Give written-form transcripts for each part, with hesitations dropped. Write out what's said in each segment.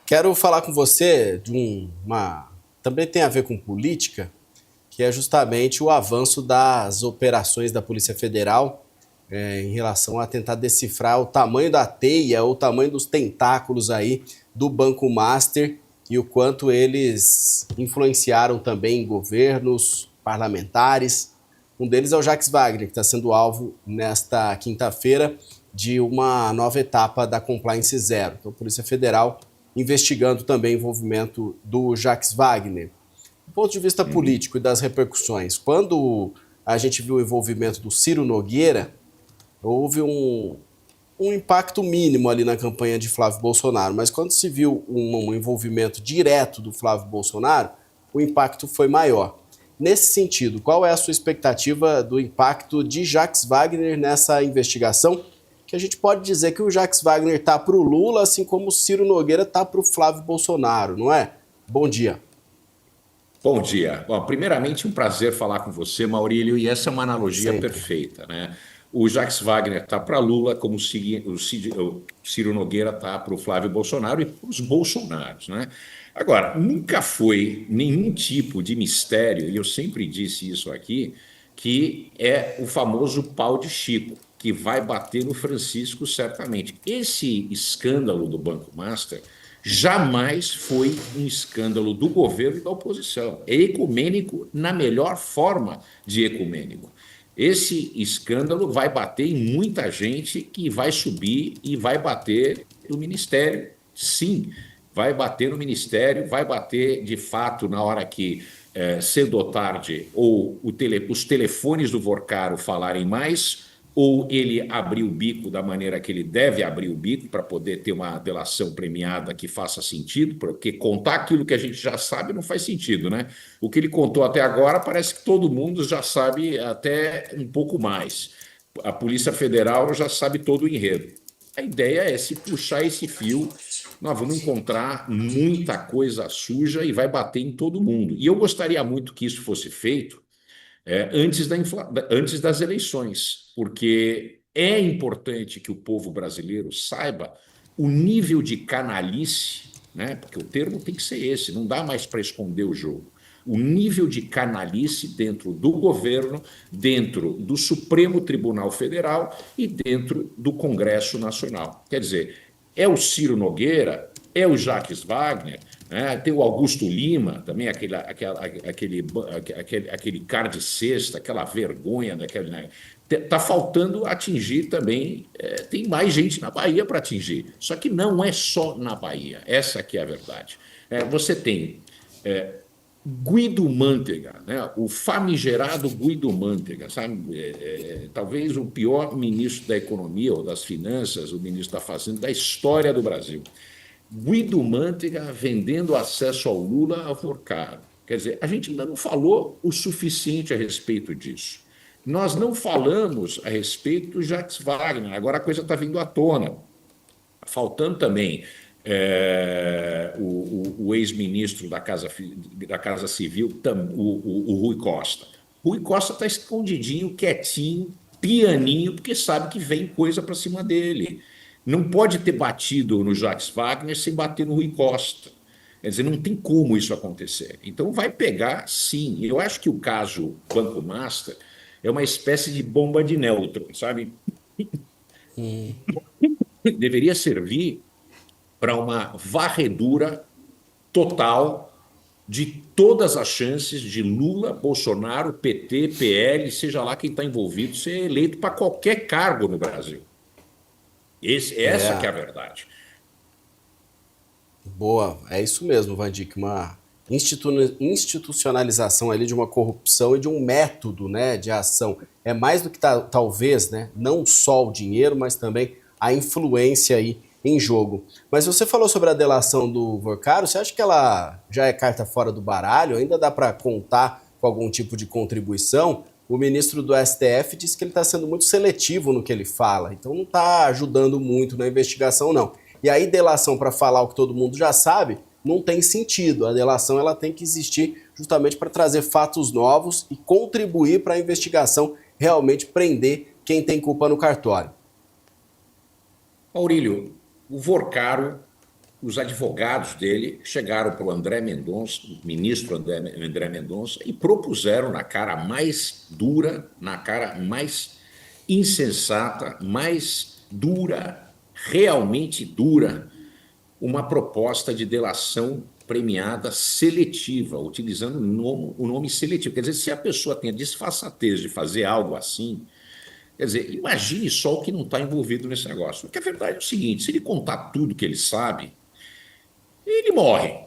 Quero falar com você de uma... Também tem a ver com política, que é justamente o avanço das operações da Polícia Federal em relação a tentar decifrar o tamanho da teia, o tamanho dos tentáculos aí do Banco Master e o quanto eles influenciaram também governos, parlamentares. Um deles é o Jacques Wagner, que está sendo alvo nesta quinta-feira de uma nova etapa da Compliance Zero. Então, a Polícia Federal investigando também o envolvimento do Jacques Wagner. Do ponto de vista político e das repercussões, quando a gente viu o envolvimento do Ciro Nogueira, houve um impacto mínimo ali na campanha de Flávio Bolsonaro, mas quando se viu um envolvimento direto do Flávio Bolsonaro, o impacto foi maior. Nesse sentido, qual é a sua expectativa do impacto de Jacques Wagner nessa investigação? Que a gente pode dizer que o Jacques Wagner está para o Lula, assim como o Ciro Nogueira está para o Flávio Bolsonaro, não é? Bom dia. Bom dia. Bom, primeiramente, um prazer falar com você, Maurílio, e essa é uma analogia Sempre. perfeita, né? O Jacques Wagner está para Lula, como o Ciro Nogueira está para o Flávio Bolsonaro e para os Bolsonaros, né? Agora, nunca foi nenhum tipo de mistério, e eu sempre disse isso aqui, que é o famoso pau de Chico, que vai bater no Francisco certamente. Esse escândalo do Banco Master jamais foi um escândalo do governo e da oposição. É ecumênico na melhor forma de ecumênico. Esse escândalo vai bater em muita gente que vai subir e vai bater no Ministério. Sim, vai bater no Ministério, vai bater de fato na hora que, cedo ou tarde, ou os telefones do Vorcaro falarem mais, ou ele abrir o bico da maneira que ele deve abrir o bico para poder ter uma delação premiada que faça sentido, porque contar aquilo que a gente já sabe não faz sentido, né? O que ele contou até agora parece que todo mundo já sabe até um pouco mais. A Polícia Federal já sabe todo o enredo. A ideia é se puxar esse fio, nós vamos encontrar muita coisa suja e vai bater em todo mundo. E eu gostaria muito que isso fosse feito antes das eleições, porque é importante que o povo brasileiro saiba o nível de canalice, né? Porque o termo tem que ser esse, não dá mais para esconder o jogo. O nível de canalice dentro do governo, dentro do Supremo Tribunal Federal e dentro do Congresso Nacional. Quer dizer, é o Ciro Nogueira, é o Jacques Wagner, né? Tem o Augusto Lima, também aquele cara de cesta, aquela vergonha daquele. Né? Está faltando atingir também. Tem mais gente na Bahia para atingir. Só que não é só na Bahia. Essa que é a verdade. Você tem Guido Mantega, né? O famigerado Guido Mantega, sabe? Talvez o pior ministro da Economia ou das Finanças, o ministro da Fazenda da história do Brasil. Guido Mantega vendendo acesso ao Lula a Vorcaro. Quer dizer, a gente ainda não falou o suficiente a respeito disso. Nós não falamos a respeito do Jacques Wagner, agora a coisa está vindo à tona. Faltando também o ex-ministro da Casa Civil, o Rui Costa. Rui Costa está escondidinho, quietinho, pianinho, porque sabe que vem coisa para cima dele. Não pode ter batido no Jacques Wagner sem bater no Rui Costa. Quer dizer, não tem como isso acontecer. Então vai pegar, sim. Eu acho que o caso Banco Master é uma espécie de bomba de nêutron, sabe? Deveria servir para uma varredura total de todas as chances de Lula, Bolsonaro, PT, PL, seja lá quem está envolvido, ser eleito para qualquer cargo no Brasil. Essa que é É, a verdade. boa, é isso mesmo, Vandic, uma institucionalização ali de uma corrupção e de um método, né, de ação. É mais do que talvez, né, não só o dinheiro, mas também a influência aí em jogo. Mas você falou sobre a delação do Vorcaro, você acha que ela já é carta fora do baralho? Ainda dá para contar com algum tipo de contribuição? O ministro do STF disse que ele está sendo muito seletivo no que ele fala, então não está ajudando muito na investigação, não. E aí, delação para falar o que todo mundo já sabe, não tem sentido. A delação ela tem que existir justamente para trazer fatos novos e contribuir para a investigação realmente prender quem tem culpa no cartório. Maurílio, o Vorcaro os advogados dele chegaram para o André Mendonça, o ministro André Mendonça, e propuseram na cara mais dura, na cara mais insensata, mais dura, realmente dura, uma proposta de delação premiada seletiva, utilizando o nome seletivo. Quer dizer, se a pessoa tem a disfarçatez de fazer algo assim, quer dizer, imagine só o que não está envolvido nesse negócio. Porque a verdade é o seguinte: se ele contar tudo que ele sabe, ele morre.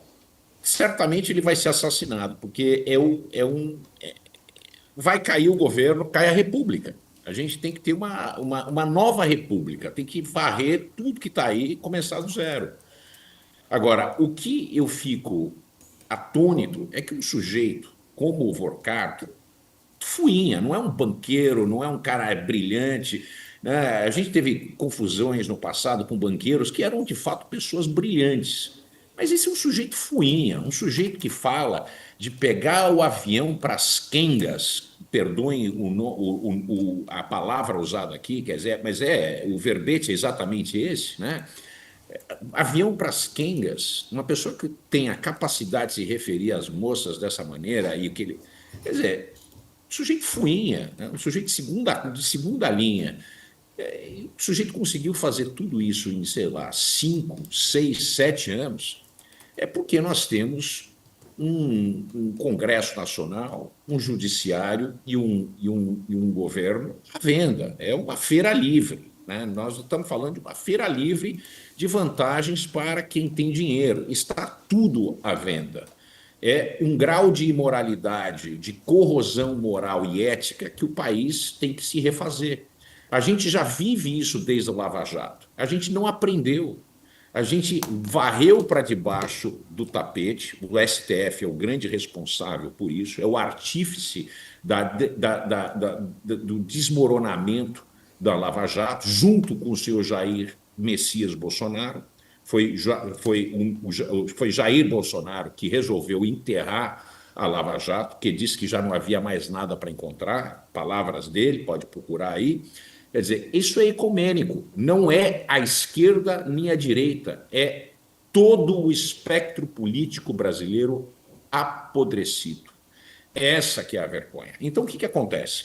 Certamente ele vai ser assassinado, porque vai cair o governo, cai a república. A gente tem que ter uma nova república, tem que varrer tudo que está aí e começar do zero. Agora, o que eu fico atônito é que um sujeito como o Vorcato, fuinha, não é um banqueiro, não é um cara brilhante, né? A gente teve confusões no passado com banqueiros que eram, de fato, pessoas brilhantes. Mas esse é um sujeito fuinha, um sujeito que fala de pegar o avião para as quengas, perdoem a palavra usada aqui, quer dizer, mas o verbete é exatamente esse, né? Avião para as quengas, uma pessoa que tem a capacidade de se referir às moças dessa maneira, e que ele, quer dizer, um sujeito fuinha, né? Um sujeito de segunda linha. O sujeito conseguiu fazer tudo isso em, sei lá, 5, 6, 7 anos, é porque nós temos um Congresso Nacional, um judiciário e um governo à venda. É uma feira livre, né? Nós estamos falando de uma feira livre de vantagens para quem tem dinheiro. Está tudo à venda. É um grau de imoralidade, de corrosão moral e ética que o país tem que se refazer. A gente já vive isso desde o Lava Jato. A gente não aprendeu. A gente varreu para debaixo do tapete. O STF é o grande responsável por isso, é o artífice do desmoronamento da Lava Jato, junto com o senhor Jair Messias Bolsonaro. Foi Jair Bolsonaro que resolveu enterrar a Lava Jato, que disse que já não havia mais nada para encontrar, palavras dele, pode procurar aí. Quer dizer, isso é ecumênico, não é a esquerda nem a direita, é todo o espectro político brasileiro apodrecido. Essa que é a vergonha. Então, o que acontece?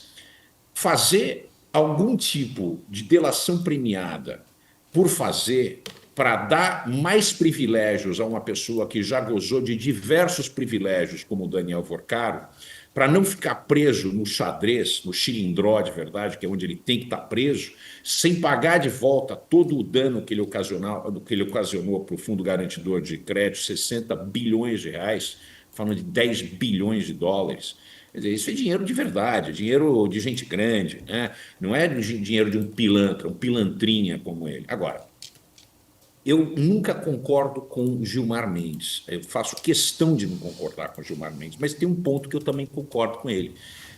Fazer algum tipo de delação premiada por fazer, para dar mais privilégios a uma pessoa que já gozou de diversos privilégios, como o Daniel Vorcaro, para não ficar preso no xadrez, no xilindró de verdade, que é onde ele tem que estar preso, sem pagar de volta todo o dano que ele ocasionou para o Fundo Garantidor de Crédito, 60 bilhões de reais, falando de 10 bilhões de dólares. Quer dizer, isso é dinheiro de verdade, dinheiro de gente grande, né? Não é dinheiro de um pilantra, um pilantrinha como ele. Agora, eu nunca concordo com Gilmar Mendes. Eu faço questão de não concordar com Gilmar Mendes, mas tem um ponto que eu também concordo com ele.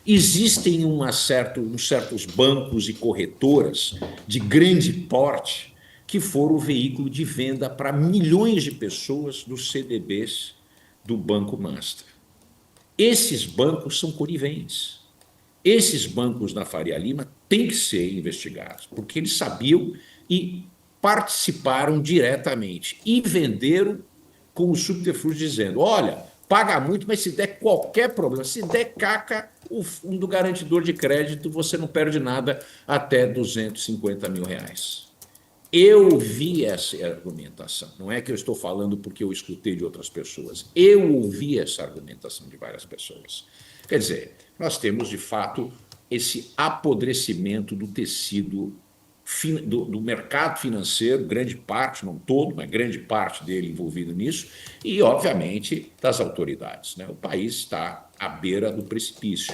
Existem uns certos bancos e corretoras de grande porte que foram o veículo de venda para milhões de pessoas dos CDBs do Banco Master. Esses bancos são coniventes. Esses bancos na Faria Lima têm que ser investigados, porque eles sabiam e participaram diretamente e venderam com o subterfúgio dizendo: olha, paga muito, mas se der qualquer problema, se der caca, o fundo garantidor de crédito, você não perde nada até 250 mil reais. Eu vi essa argumentação, não é que eu estou falando porque eu escutei de outras pessoas, eu ouvi essa argumentação de várias pessoas. Quer dizer, nós temos, de fato, esse apodrecimento do tecido do mercado financeiro, grande parte, não todo, mas grande parte dele envolvido nisso, e, obviamente, das autoridades, né? O país está à beira do precipício.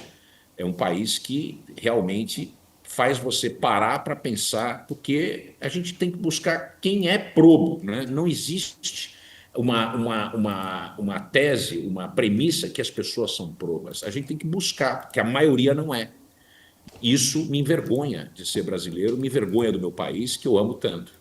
É um país que realmente faz você parar para pensar, porque a gente tem que buscar quem é probo, né? Não existe uma tese, uma premissa que as pessoas são probas. A gente tem que buscar, porque a maioria não é. Isso me envergonha de ser brasileiro, me envergonha do meu país, que eu amo tanto.